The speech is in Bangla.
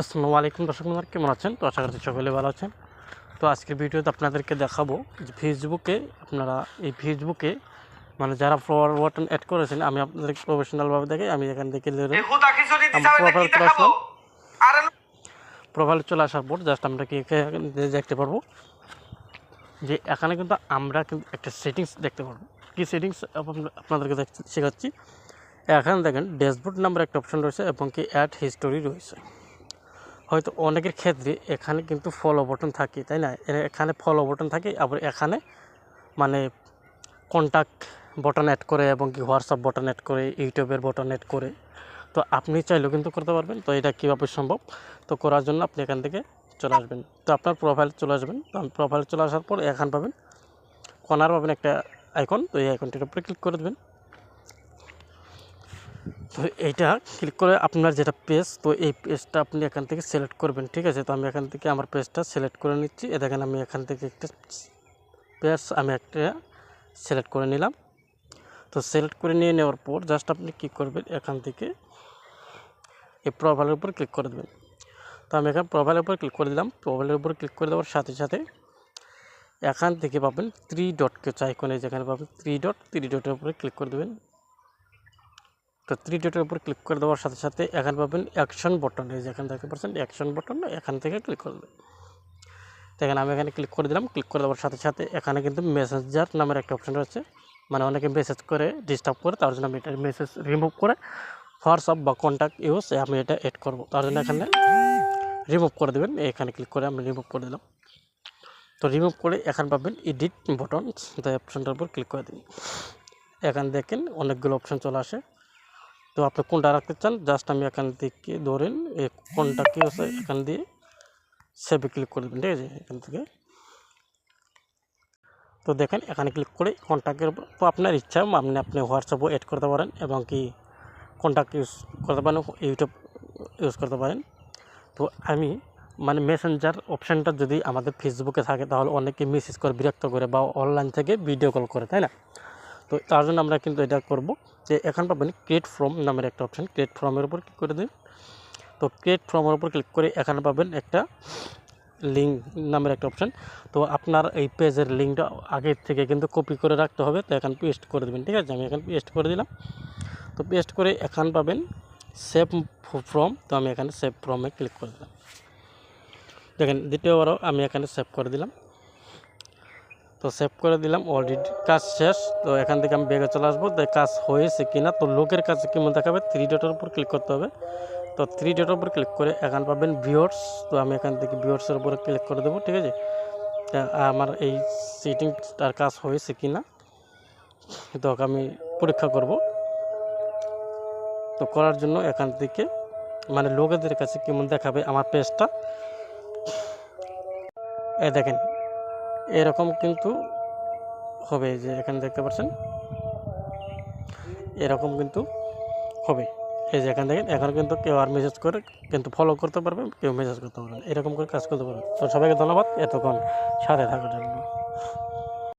আসসালামু আলাইকুম দর্শক বন্ধুরা, কেমন আছেন? তো আশা করছি সকলে ভালো আছেন। তো আজকের ভিডিওতে আপনাদেরকে দেখাবো যে ফেসবুকে আপনারা এই ফেসবুকে মানে যারা ফলোয়ার বাটন অ্যাড করেছেন, আমি আপনাদেরকে প্রফেশনালভাবে দেখাই। আমি এখান থেকে প্রোফাইলে চলে আসার পর জাস্ট আমরা কি দেখতে পারবো যে এখানে কিন্তু আমরা কিন্তু একটা সেটিংস দেখতে পারবো। কি সেটিংস আপনাদেরকে শেখাচ্ছি। এখানে দেখেন ড্যাশবোর্ড নাম্বার একটা অপশন রয়েছে এবং কি অ্যাড হিস্টোরি রয়েছে। হয়তো অনেকের ক্ষেত্রে এখানে কিন্তু ফলো বাটন থাকে, তাই না? এখানে ফলো বাটন থাকে, আবার এখানে মানে কন্ট্যাক্ট বাটন অ্যাড করে এবং কি হোয়াটসঅ্যাপ বাটন অ্যাড করে, ইউটিউবের বাটন অ্যাড করে। তো আপনি চাইলেও কিন্তু করতে পারবেন। তো এটা কীভাবে সম্ভব? তো করার জন্য আপনি এখান থেকে চলে আসবেন। তো আপনার প্রোফাইলে চলে আসবেন। তো প্রোফাইলে চলে আসার পর এখান পাবেন কর্নার পাবেন একটা আইকন। তো এই আইকনটির উপরে ক্লিক করে দেবেন। তো এইটা ক্লিক করে আপনার যেটা পেজ, তো এই পেজটা আপনি এখান থেকে সিলেক্ট করবেন, ঠিক আছে? তো আমি এখান থেকে আমার পেজটা সিলেক্ট করে নিচ্ছি। দেখেন আমি এখান থেকে একটা পেজ একটা সিলেক্ট করে নিলাম। তো সিলেক্ট করে নিয়ে নেওয়ার পর জাস্ট আপনি কী করবেন, এখান থেকে এই প্রোফাইলের উপর ক্লিক করে দেবেন। তো আমি এখানে প্রোফাইলের উপর ক্লিক করে দিলাম। প্রোফাইলের উপর ক্লিক করে দেওয়ার সাথে সাথে এখান থেকে পাবেন 3 ডট আইকনে, যেখানে পাবেন 3 ডটের উপরে ক্লিক করে দেবেন। তো 3 ডটের উপর ক্লিক করে দেওয়ার সাথে সাথে এখানে পাবেন অ্যাকশন বাটন, এই যে এখানে দেখতে পাচ্ছেন অ্যাকশন বাটন, এখান থেকে ক্লিক করে দেবেন। দেখেন আমি এখানে ক্লিক করে দিলাম। ক্লিক করে দেওয়ার সাথে সাথে এখানে কিন্তু মেসেঞ্জার নামের একটা অপশন রয়েছে। মানে অনেকে মেসেজ করে ডিস্টার্ব করে, তার জন্য আমি এটা মেসেজ রিমুভ করে হোয়াটসঅ্যাপ বা কন্ট্যাক্ট ইউজ আমি এটা এড করব, তার জন্য এখানে রিমুভ করে দেবেন। এখানে ক্লিক করে আমি রিমুভ করে দিলাম। তো রিমুভ করে এখানে পাবেন এডিট বাটন, তো অপশনটার উপর ক্লিক করে দিন। এখানে দেখেন অনেকগুলো অপশন চলে আসে। তো আপনি কোনটা রাখতে চান, জাস্ট আমি এখান থেকে ধরেন এই কোনটা কি আছে এখান দিয়ে সেভে ক্লিক করে দেবেন, ঠিক আছে? এখান থেকে তো দেখেন এখানে ক্লিক করে কন্ট্যাক্টের উপর, তো আপনার ইচ্ছা আপনি হোয়াটসঅ্যাপও অ্যাড করতে পারেন এবং কি কন্ট্যাক্ট ইউজ করতে পারেন, ইউটিউব ইউজ করতে পারেন। তো আমি মানে মেসেঞ্জার অপশানটা যদি আমাদের ফেসবুকে থাকে তাহলে অনেকে মেসেজ করে বিরক্ত করে বা অনলাইন থেকে ভিডিও কল করে, তাই না? তো তার জন্য আমরা কিন্তু এটা করব যে এখন পাবেন ক্রিয়েট ফর্ম নামের একটা অপশান। ক্রিয়েট ফর্মের উপর ক্লিক করে দিন। তো ক্রিয়েট ফর্মের উপর ক্লিক করে এখানে পাবেন একটা লিঙ্ক নামের একটা অপশান। তো আপনার এই পেজের লিঙ্কটা আগের থেকে কিন্তু কপি করে রাখতে হবে। তো এখন পেস্ট করে দেবেন, ঠিক আছে? আমি এখন পেস্ট করে দিলাম। তো পেস্ট করে এখন পাবেন সেভ ফর্ম। তো আমি এখানে সেভ ফর্মে ক্লিক করে দিলাম। দেখেন দ্বিতীয়বারও আমি এখানে সেভ করে দিলাম। তো সেভ করে দিলাম, অলরেডি কাজ শেষ। তো এখান থেকে আমি বেগে চলে আসবো, তো কাজ হয়েছে কিনা। তো লোকের কাছে কেমন দেখাবে, 3 ডটের উপর ক্লিক করতে হবে। তো 3 ডটের উপর ক্লিক করে এখানে পাবেন ভিউয়ার্স। তো আমি এখান থেকে ভিউয়ার্সের উপরে ক্লিক করে দেবো, ঠিক আছে? আমার এই সেটিংটার কাজ হয়েছে কিনা তো আমি পরীক্ষা করব। তো করার জন্য এখান থেকে মানে লোকেদের কাছে কেমন দেখাবে আমার পেজটা, দেখেন এরকম কিন্তু হবে, যে এখানে দেখতে পাচ্ছেন এরকম কিন্তু হবে। এই যে এখানে দেখেন এখন কিন্তু কেউ আর মেসেজ করে কিন্তু ফলো করতে পারবে, কেউ মেসেজ করতে পারবে, এরকম করে কাজ করতে পারবে। তো সবাইকে ধন্যবাদ এতক্ষণ সাথে থাকার জন্য।